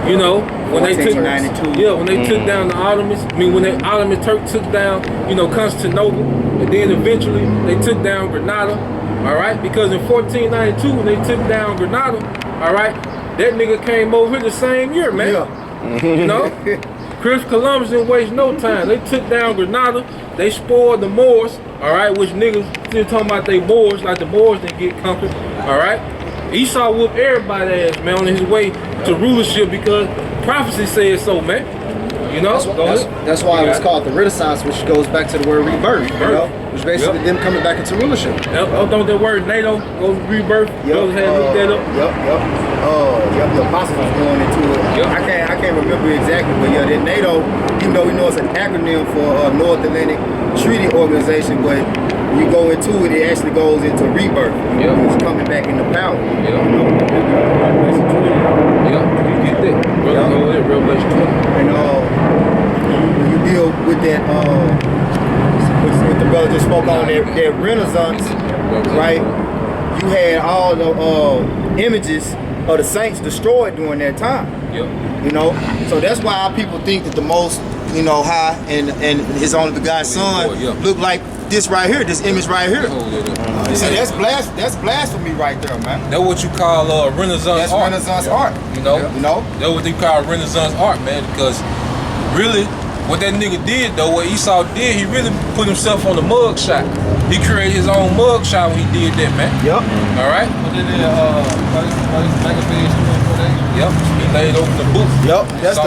You know, when they took, when they took down the Ottomans. I mean, when the Ottoman Turks took down, you know, Constantinople, and then eventually they took down Granada. All right, because in 1492 when they took down Granada, all right, that nigga came over here the same year, man. Yeah. You know, Chris Columbus didn't waste no time. They took down Granada. They spoiled the Moors. All right, which niggas still talking about they Moors, like the Moors didn't get conquered. All right. Esau whooped everybody's ass, man, on his way to rulership because prophecy says so, man. You know? That's why it was called the Renaissance, which goes back to the word rebirth, you know? Which basically them coming back into rulership. Don't that word NATO go rebirth? Those had looked that up. The apostles was going into it. I can't remember exactly, but yeah, that NATO, even though we know it's an acronym for North Atlantic Treaty Organization, but when you go into it, it actually goes into rebirth. It's coming back into power. You know? You get that. Revelation 20. And when you deal with that, what the brother just spoke on, that Renaissance, right? You had all the images of the saints destroyed during that time. You know, so that's why our people think that the Most, you know, High and His only begotten Son look like this right here, this image right here. See, that's blasphemy right there, man. That's what you call Renaissance art. Renaissance art. You know, that's what they call Renaissance art, man. Because really, what that nigga did though, what Esau did, he really put himself on the mug shot. He created his own mug shot when he did that, man. All right. He laid over the book. That's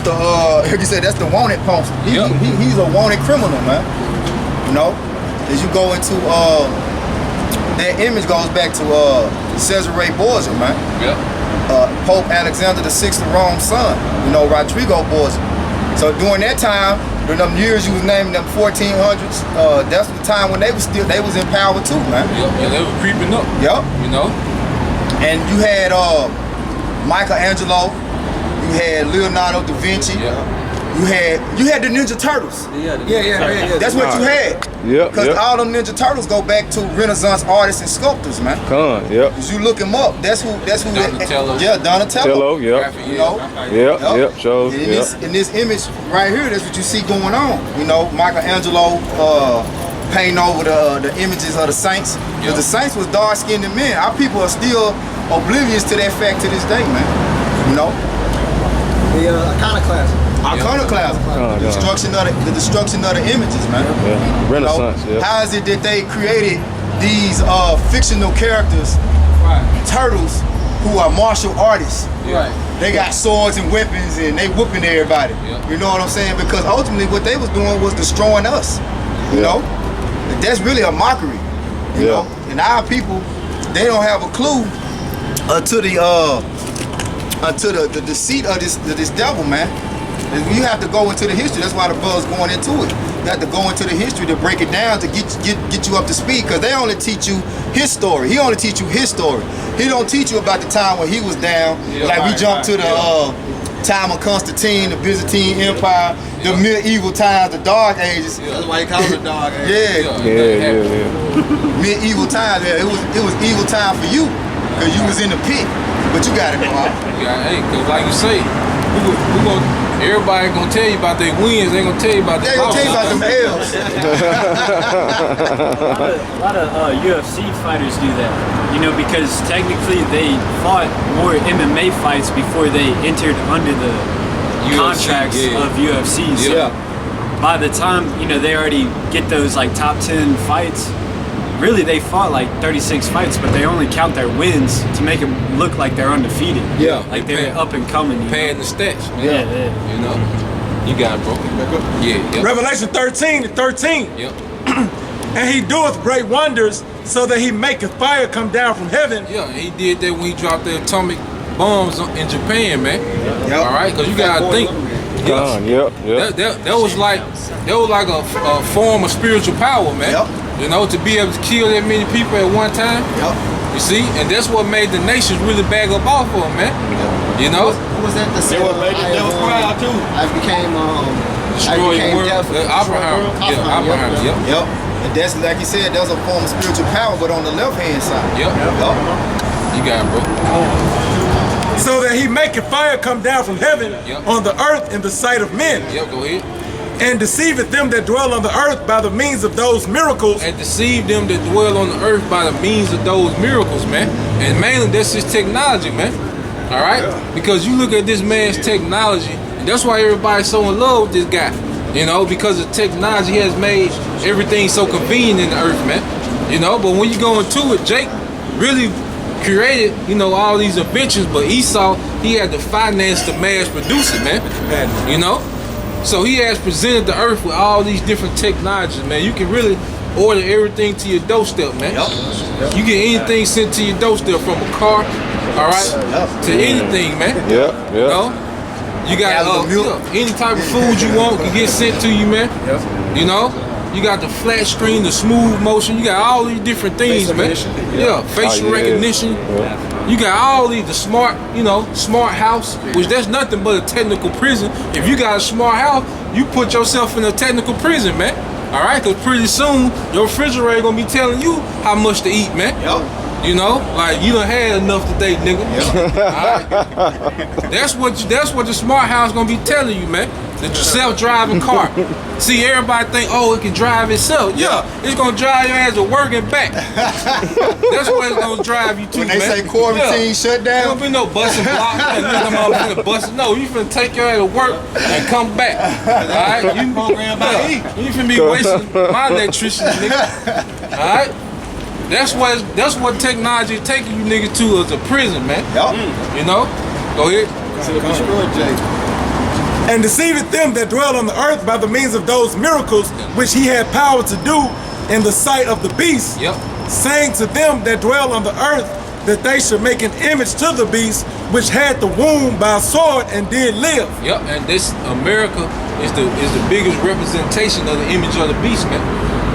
the like you said, that's the wanted post. He's a wanted criminal, man. You know, as you go into that image goes back to Cesare Borgia, man. Pope Alexander VI of Rome's son. You know, Rodrigo Borgia. So during that time, during them years you was naming them 1400s, that's the time when they was in power too, man. They were creeping up. You know, and you had Michelangelo. You had Leonardo da Vinci. You had the Ninja Turtles. That's what you had. Because all them Ninja Turtles go back to Renaissance artists and sculptors, man. As you look them up, that's who. Donatello. Donatello. You know. In this image right here, that's what you see going on. You know, Michelangelo painting over the images of the saints. Because the saints was dark-skinned men. Our people are still oblivious to that fact to this day, man. You know. The iconoclasm. The destruction of the images, man. Renaissance. How is it that they created these fictional characters, turtles, who are martial artists? They got swords and weapons and they whooping everybody. You know what I'm saying? Because ultimately what they was doing was destroying us. You know? That's really a mockery. You know? And our people, they don't have a clue to the deceit of this devil, man. You have to go into the history. That's why the brother's going into it. You have to go into the history to break it down to get you up to speed. Because they only teach you his story. He only teach you his story. He don't teach you about the time when he was down. Like we jumped to the time of Constantine, the Byzantine Empire, the medieval times, the Dark Ages. That's why he called it the Dark Ages. Medieval times. It was evil time for you because you was in the pit. But you got it, man. Hey, because like you say, everybody gonna tell you about their wins. They gonna tell you about their losses. They gonna tell you about them L's. A lot of UFC fighters do that, you know, because technically they fought more MMA fights before they entered under the contracts of UFCs. So by the time, you know, they already get those like top 10 fights, really they fought like 36 fights, but they only count their wins to make them look like they're undefeated. Like they're up and coming. Paying the stats, man. You know, you got it, bro. Revelation 13:13. And he doeth great wonders, so that he maketh fire come down from heaven. He did that when he dropped the atomic bombs in Japan, man. All right, because you gotta think. That was like a form of spiritual power, man. You know, to be able to kill that many people at one time. You see, and that's what made the nations really bag up off of them, man. You know, who was that? They were proud too. I became destroying world. Abraham. Abraham. And that's like you said, that was a form of spiritual power, but on the left hand side. You got it, bro. so that he maketh fire come down from heaven on the earth in the sight of men. Yep, go ahead. And deceiveth them that dwell on the earth by the means of those miracles. And deceive them that dwell on the earth by the means of those miracles, man. And mainly that's his technology, man. All right? Because you look at this man's technology, and that's why everybody's so in love with this guy. You know, because the technology has made everything so convenient in the earth, man. You know, but when you go into it, Jake really created, you know, all these inventions, but Esau, he had the finance to mass produce it, man. You know? So he has presented the earth with all these different technologies, man. You can really order everything to your doorstep, man. You get anything sent to your doorstep, from a car, all right, to anything, man. You know? You got any type of food you want can get sent to you, man. You know? You got the flat screen, the smooth motion. You got all these different things, man. Facial recognition. You got all these, the smart, you know, smart house, which that's nothing but a technical prison. If you got a smart house, you put yourself in a technical prison, man. All right, because pretty soon your refrigerator gonna be telling you how much to eat, man. You know, like you done had enough today, nigga. Alright? That's what the smart house gonna be telling you, man. The self-driving car. See, everybody think, oh, it can drive itself. Yeah, it's gonna drive your ass to work and back. That's what it's gonna drive you to, when man. they say quarantine shut down, there don't be no busting blocks. No, you finna take your ass to work and come back. Alright? You programmed by E. You finna be wasting my electricity, nigga. Alright? That's what technology is taking you niggas to, as a prison, man. You know? Go ahead. And deceiveth them that dwell on the earth by the means of those miracles which he had power to do in the sight of the beast, saying to them that dwell on the earth that they should make an image to the beast which had the wound by a sword and did live. And this America is the biggest representation of the image of the beast, man.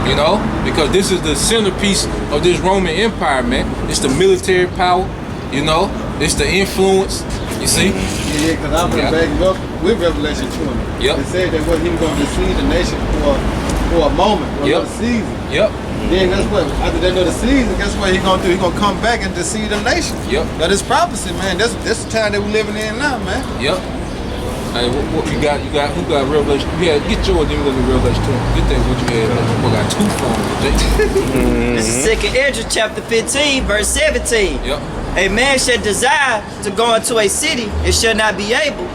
You know, because this is the centerpiece of this Roman Empire, man. It's the military power, you know, it's the influence, you see? Because I'm going to back it up with Revelation 20. It said that he was going to deceive the nation for a moment, for another season. Then that's what, after that another season, guess what he's going to do? He's going to come back and deceive the nation. Now this prophecy, man, that's the time that we're living in now, man. Hey, what you got? Who got Revelation? Yeah, get yours, then we're going to Revelation 20. Get that what you had. We got two phones, This is 2nd Ezra chapter 15, verse 17. A man shall desire to go into a city and shall not be able.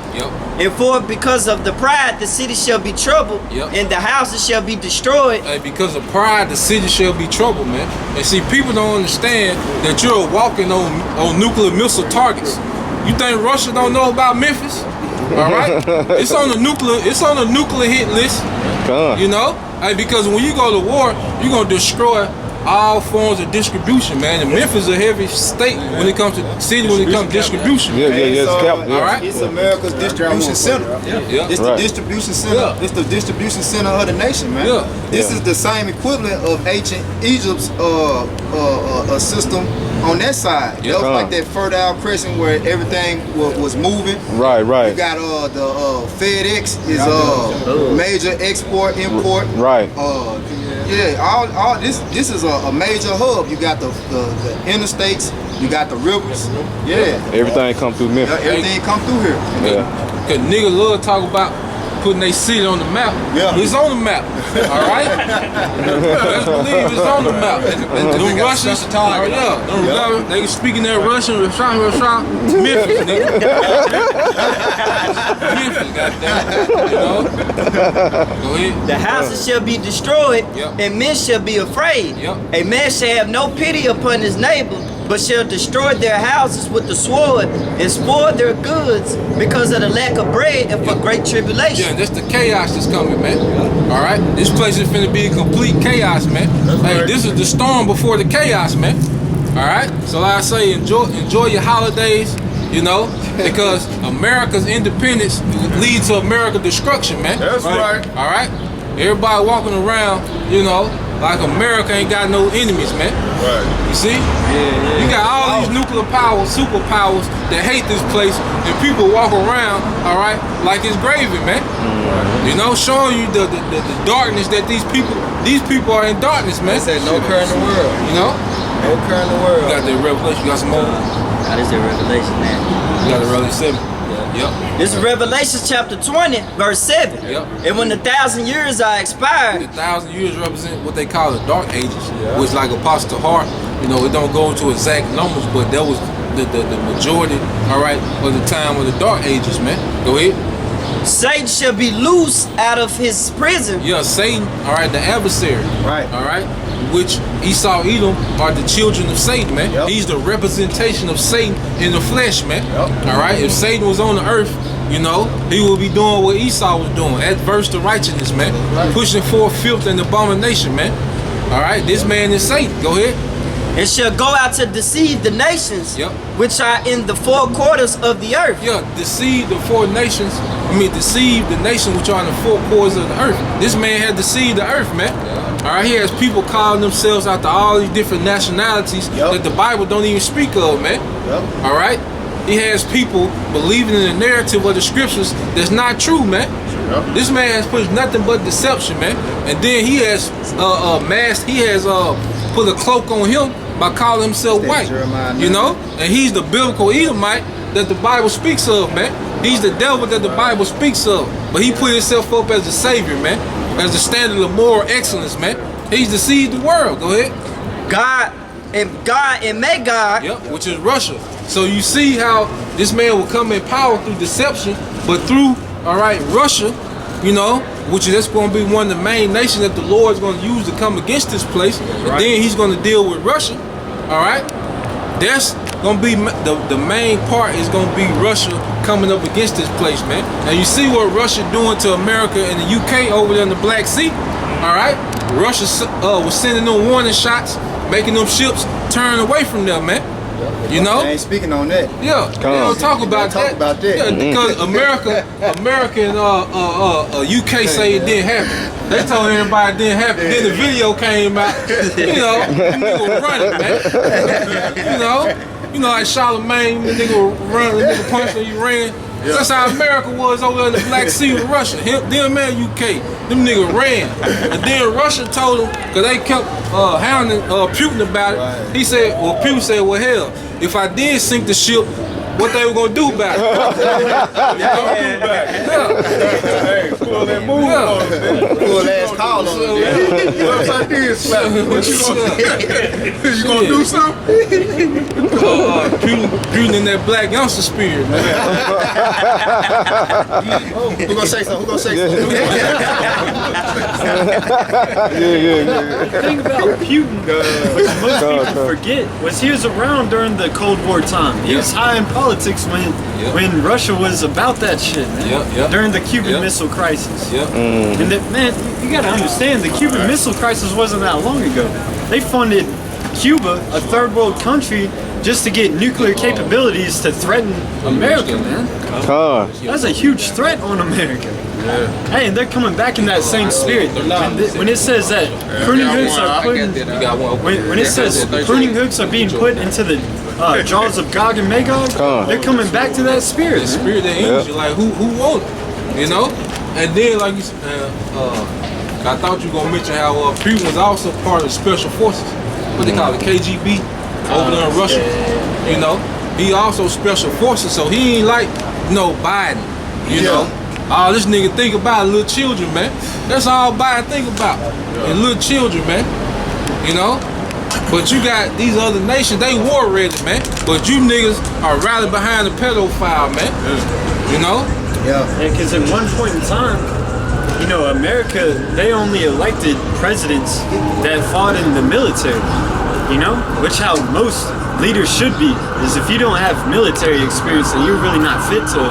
And for because of the pride the city shall be troubled, and the houses shall be destroyed. Hey, because of pride the city shall be troubled, man. And see, people don't understand that you're walking on nuclear missile targets. You think Russia don't know about Memphis? All right, it's on the nuclear hit list. You know, hey, because when you go to war, you're gonna destroy all forms of distribution, man. And Memphis is a heavy state when it comes to city, when it comes to distribution. All right, it's America's distribution center. It's the distribution center. It's the distribution center of the nation, man. This is the same equivalent of ancient Egypt's system on that side. That was like that Fertile Crescent where everything was moving. Right. You got the FedEx is major export import. All this is a major hub. You got the interstates, you got the rivers. Everything come through Memphis. Everything come through here. Cause niggas love talk about putting their city on the map. It's on the map. All right. Let's believe it's on the map. Them Russians, they can speak in that Russian, Memphis, nigga. Memphis, goddamn. You know. Go ahead. The houses shall be destroyed, and men shall be afraid. A man shall have no pity upon his neighbor, but shall destroy their houses with the sword and spoil their goods because of the lack of bread and for great tribulation. That's the chaos that's coming, man. All right, this place is finna be a complete chaos, man. Hey, this is the storm before the chaos, man. All right, so like I say, enjoy your holidays, you know, because America's independence leads to America's destruction, man. That's right. All right, everybody walking around, you know, like America ain't got no enemies, man. You see? You got all these nuclear powers, superpowers that hate this place, and people walk around, all right, like it's gravy, man. You know, showing you the darkness that these people are in darkness, man. They say no care in the world. You know? No care in the world. You got the Revelation, you got some more? Now this is Revelation now. You got the Revelation 7. Yep. This is Revelation chapter 20, verse 7. Yep. And when the 1,000 years are expired. The 1,000 years represent what they call the dark ages, which like Apostle Hart, you know, it don't go into exact numbers, but that was the majority, all right, of the time of the dark ages, man. Go ahead. Satan shall be loose out of his prison. Yeah, Satan, all right, the adversary. Right. All right. Which Esau, Edom are the children of Satan, man. Yep. He's the representation of Satan in the flesh, man. Yep. All right. If Satan was on the earth, you know, he would be doing what Esau was doing, adverse to righteousness, man. Right. Pushing forth filth and abomination, man. All right. This man is Satan. Go ahead. And shall go out to deceive the nations, Yep. which are in the four quarters of the earth. Yeah, deceive the four nations. Deceive the nations which are in the four quarters of the earth. This man had deceived the earth, man. All right, he has people calling themselves after all these different nationalities that the Bible don't even speak of, man. Yep. All right, he has people believing in the narrative of the scriptures that's not true, man. Yep. This man has pushed nothing but deception, man. And then he has masked. He has put a cloak on him by calling himself white. You know, and he's the biblical Edomite that the Bible speaks of, man. He's the devil that the Bible speaks of. But he put himself up as the savior, man. As the standard of moral excellence, man. He's deceived the world. Go ahead. God and Magog. Yep, which is Russia. So you see how this man will come in power through deception, but through, all right, Russia, you know, which is that's going to be one of the main nations that the Lord is going to use to come against this place. And then he's going to deal with Russia. All right. That's gonna be the main part is gonna be Russia coming up against this place, man. And you see what Russia doing to America and the UK over there in the Black Sea. All right, Russia was sending them warning shots, making them ships turn away from them, man. You know, I ain't speaking on that. yeah, they don't talk about that. Yeah, because America and UK say it didn't happen. They told everybody it didn't happen. Then the video came out. You know, them niggas running, man. You know, like Charlemagne, the nigga run, the nigga punch and he ran. That's how America was over there in the Black Sea with Russia. Them and UK, them niggas ran. And then Russia told them, because they kept hounding Putin about it. He said, well, Putin said, well, hell, if I did sink the ship, what they were gonna do about it? Hey, pull that move on it, man. Full ass call on it. What if I did slap it? What you gonna do? You gonna do something? Putin in that black youngster spirit, man. Who gonna say something? Who gonna say something? The thing about Putin, which most people forget, was he was around during the Cold War time. He was high in politics when Russia was about that shit, man. During the Cuban Missile Crisis. And that, man, you gotta understand, the Cuban Missile Crisis wasn't that long ago. They funded Cuba, a third world country, just to get nuclear capabilities to threaten America, man. That's a huge threat on America. Hey, and they're coming back in that same spirit. When it says that pruning hooks are when it says pruning hooks are being put into the jaws of Gog and Magog, they're coming back to that spirit. The spirit that angels, like who won it, you know? And then like you I thought you were gonna mention how Putin was also part of special forces. What they call it, KGB, over there in Russia. You know, he also special forces, so he ain't like Biden. You know, all this nigga think about little children, man. That's all Biden think about, and little children, man. You know. But you got these other nations, they war ready, man. But you niggas are rallying behind the pedophile, man. You know? Yeah, because at one point in time, you know, America, they only elected presidents that fought in the military, you know? Which how most leaders should be, is if you don't have military experience, then you're really not fit to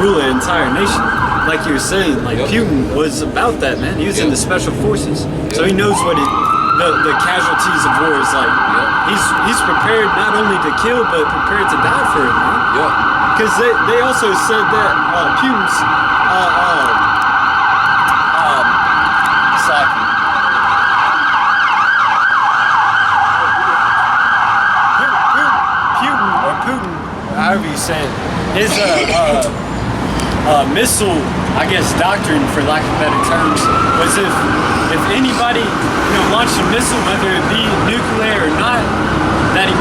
rule an entire nation. Like you were saying, like Putin was about that, man. He was in the special forces, so he knows what the casualties of war is like. He's prepared not only to kill, but prepared to die for it, man. Because they also said that Putin's Putin, however you say it, his missile, I guess, doctrine, for lack of better terms, was if anybody launched a missile, whether it be nuclear or not, that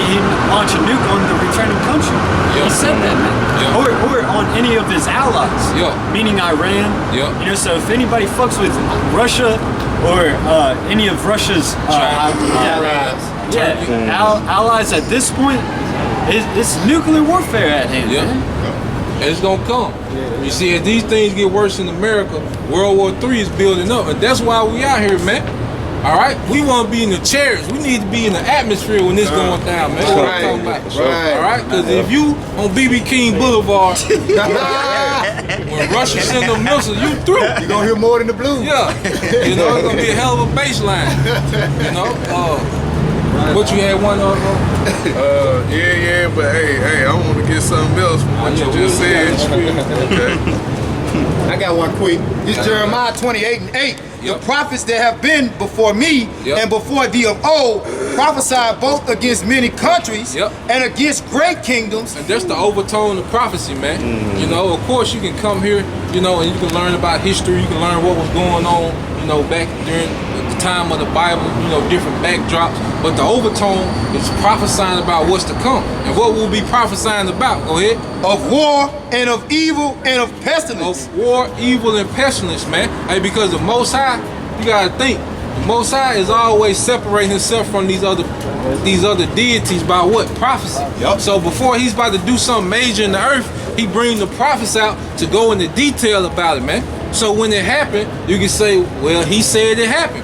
he launch a nuke on the returning country. He said that, man. Or on any of his allies. Meaning Iran. You know, so if anybody fucks with Russia or any of Russia's allies at this point, it's nuclear warfare at hand. And it's gonna come. You see, as these things get worse in America, World War III is building up, and that's why we out here, man. All right, we want to be in the chairs. We need to be in the atmosphere when this going down, man. That's what I'm talking about. All right, because if you on BB King Boulevard, when Russia send them missiles, you through. You're gonna hear more than the blues. Yeah, you know, it's gonna be a hell of a baseline. You know, what you had one of? But hey, I want to get something else from what you just said. Okay. I got one quick. This Jeremiah 28:8. The prophets that have been before me and before thee of old prophesied both against many countries and against great kingdoms. And that's the overtone of prophecy, man. You know, of course you can come here, you know, and you can learn about history. You can learn what was going on, you know, back during the time of the Bible, you know, different backdrops. But the overtone is prophesying about what's to come. And what we'll be prophesying about, go ahead. Of war and of evil and of pestilence. Of war, evil, and pestilence, man. Hey, because the Most High, you gotta think, the Most High is always separating himself from these other deities by what? Prophecy. So before he's about to do something major in the earth, he brings the prophets out to go into detail about it, man. So when it happened, you can say, well, he said it happened.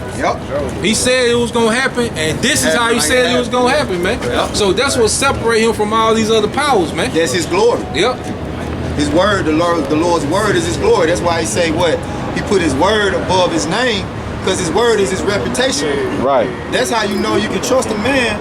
He said it was gonna happen, and this is how he said it was gonna happen, man. So that's what separates him from all these other powers, man. That's his glory. His word, the Lord's word is his glory. That's why he say what? He put his word above his name, because his word is his reputation. Right. That's how you know you can trust a man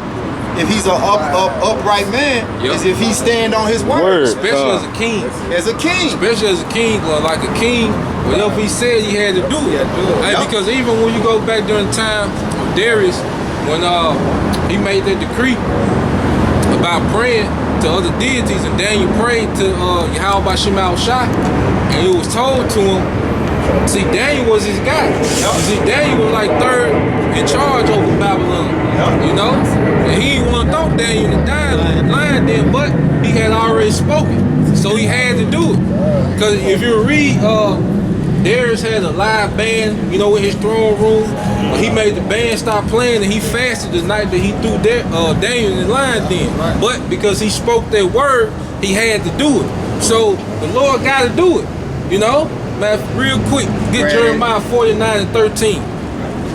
if he's an upright man, is if he stand on his word. Especially as a king. As a king. Especially as a king, like a king, whatever he said, he had to do it. Hey, because even when you go back during the time of Darius, when he made that decree about praying to other deities, and Daniel prayed to Yahweh Shema Shai, and it was told to him, see, Daniel was his guy. See, Daniel was like third in charge over Babylon. You know? And he didn't want to throw Daniel in the lion den, but he had already spoken. So he had to do it. Because if you read, Darius had a live band, you know, in his throne room. He made the band stop playing, and he fasted the night that he threw Daniel in the lion den. But because he spoke that word, he had to do it. So the Lord got to do it, you know? Man, real quick, get Jeremiah 49:13.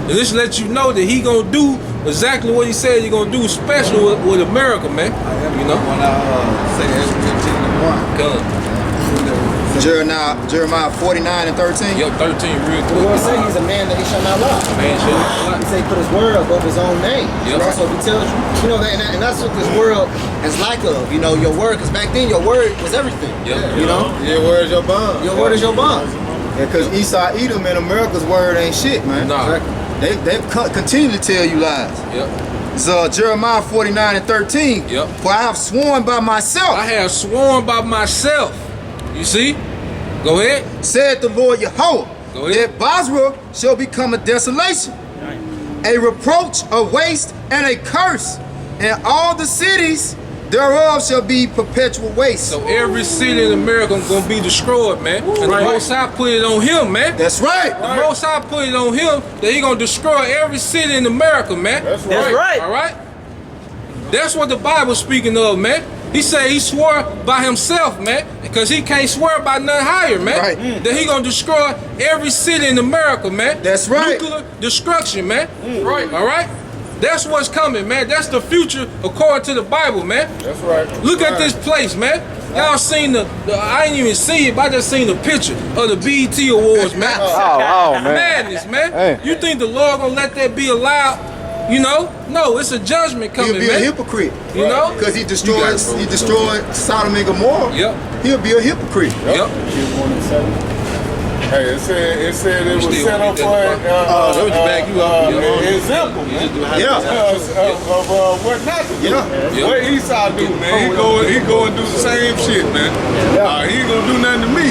And this lets you know that he gonna do exactly what he said he gonna do, especially with America, man. You know? Jeremiah 49:13. 13, real quick. The Lord said he's a man that he shall not lie. Man shall not lie. He said he put his word above his own name. And also he tells you, know, and that's what this world is like of, you know, your word, because back then your word was everything. You know? Your word is your bond. Your word is your bond. Because Esau, Edom, and America's word ain't shit, man. They continue to tell you lies. So Jeremiah 49:13. For I have sworn by myself. I have sworn by myself. You see? Go ahead. Said the Lord Yahweh, that Basra shall become a desolation, a reproach, a waste, and a curse, and all the cities thereof shall be perpetual waste. So every city in America is gonna be destroyed, man. And the Most High put it on him, man. That's right. The Most High put it on him that he gonna destroy every city in America, man. That's right. All right. That's what the Bible's speaking of, man. He said he swore by himself, man, because he can't swear by none higher, man. That he gonna destroy every city in America, man. That's right. Nuclear destruction, man. All right. That's what's coming, man. That's the future according to the Bible, man. That's right. Look at this place, man. Y'all seen I ain't even see it, but I just seen the picture of the BET Awards, man. Man. Madness, man. You think the Lord gonna let that be allowed? You know? No, it's a judgment coming, man. He'll be a hypocrite. You know? Because he destroyed Sodom and Gomorrah. He'll be a hypocrite. Hey, it said it was set up for an example, man. Of what not to do. What Esau do, man? He go and do the same shit, man. He ain't gonna do nothing to me.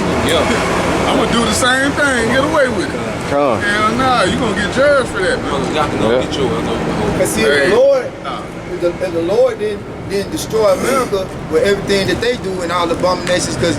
I'm gonna do the same thing, get away with it. Hell nah, you gonna get judged for that, man. Because see, the the Lord didn't destroy America with everything that they do and all the abominations, because